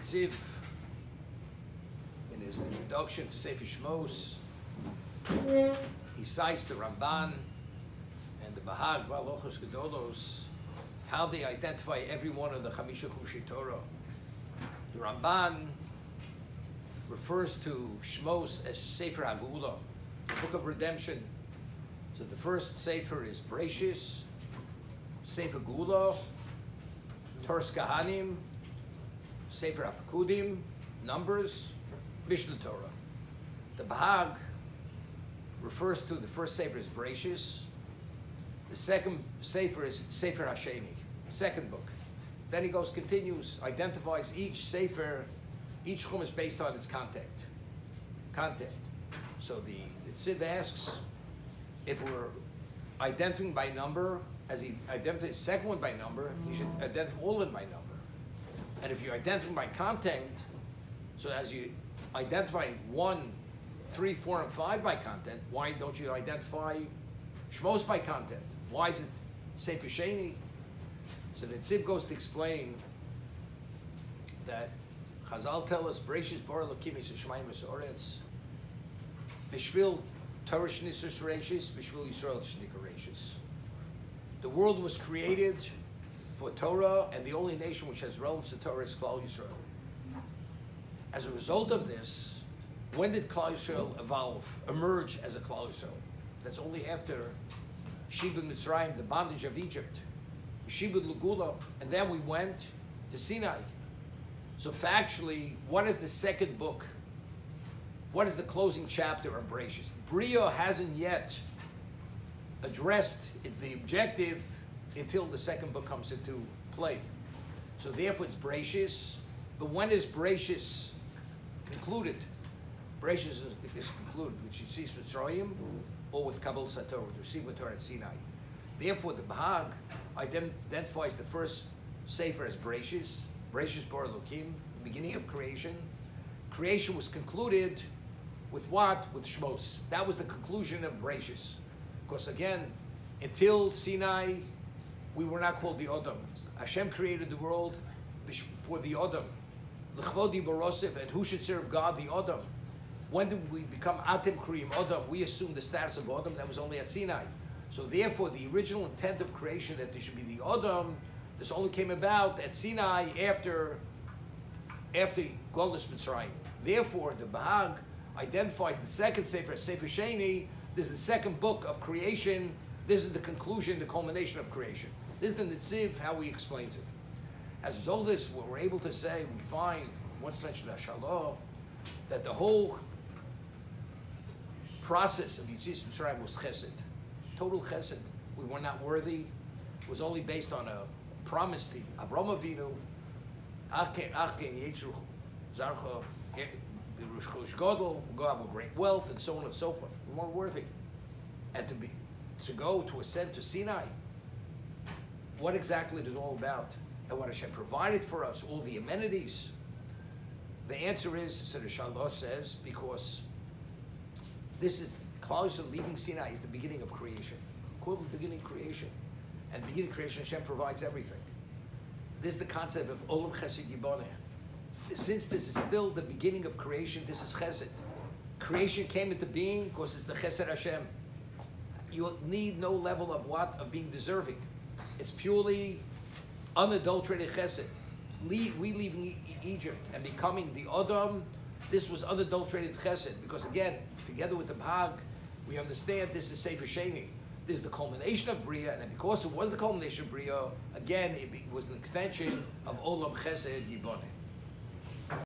Netziv, in his introduction to Sefer Shmos, he cites the Ramban and the Bahag, Balochos Gedolos, how they identify every one of the Chamisha Chushei Torah. The Ramban refers to Shmos as Sefer HaGeula, the Book of Redemption. So the first Sefer is Bereishis, Sefer Geula, Toras Kahanim, Sefer HaPekudim, Numbers, Mishnah Torah. The Bahag refers to the first Sefer as Bereishis. The second Sefer is Sefer Hasheni, second book. Then he continues, identifies each Sefer, each Chum is based on its content. So the Tziv asks, if we're identifying by number, as he identified the second one by number, he should identify all of them by number. And if you identify by content, so as you identify 1, 3, 4, and 5 by content, why don't you identify Shmos by content? Why is it Sefer Sheni? So the Tziv goes to explain that Chazal tell us, Bereishis bara Elokim es hashamayim v'ha'aretz, b'shvil Torah shenisus reishis, b'shvil Yisrael shenikra reishis. The world was created for Torah, and the only nation which has relevance to Torah is Klal Yisrael. As a result of this, when did Klal Yisrael emerge as a Klal Yisrael? That's only after Shibud Mitzrayim, the bondage of Egypt, Shibud Lugula, and then we went to Sinai. So factually, what is the second book? What is the closing chapter of Bereishis? Bria hasn't yet addressed the objective until the second book comes into play. So therefore it's Bereishis. But when is Bereishis concluded? Bereishis is concluded with Yitzis Mitzrayim or with Kabul Sator, with receiving Torah at Sinai. Therefore the Bahag identifies the first Sefer as Bereishis, Bereishis bara Elokim, the beginning of creation. Creation was concluded with what? With Shmos. That was the conclusion of Bereishis. Because again, until Sinai, we were not called the Odom. Hashem created the world for the Odom. L'chvodi barosif, and who should serve God? The Odom. When did we become Atem Kriyim Odom? We assumed the status of Odom. That was only at Sinai. So therefore, the original intent of creation that there should be the Odom, this only came about at Sinai after Golus Mitzrayim. Therefore, the Bahag identifies the second Sefer as Sefer Sheni. This is the second book of creation. This is the conclusion, the culmination of creation. This is the Netziv, how he explains it. As a result of this, what we're able to say, we find, once mentioned Hashalah, that the whole process of Yitzis Mitzrayim was chesed. Total chesed. We were not worthy. It was only based on a promise to Avram Avinu, Achen Yitzru Zarcha, Rushchosh Godel, go have a great wealth, and so on and so forth. We weren't worthy. And to ascend to Sinai, what exactly is it all about? And what Hashem provided for us, all the amenities. The answer is, so the Shalah says, because this is Klal Yisrael leaving Sinai is the beginning of creation. Equivalent beginning of creation. And beginning of creation, Hashem provides everything. This is the concept of Olam Chesed Yiboneh. Since this is still the beginning of creation, this is Chesed. Creation came into being because it's the Chesed Hashem. You need no level of what? Of being deserving. It's purely unadulterated Chesed. We leaving Egypt and becoming the Odom, this was unadulterated Chesed. Because again, together with the Bahag, we understand this is Sefer Sheni. This is the culmination of Bria, and because it was the culmination of Bria, again, it was an extension of Olam Chesed Yiboneh.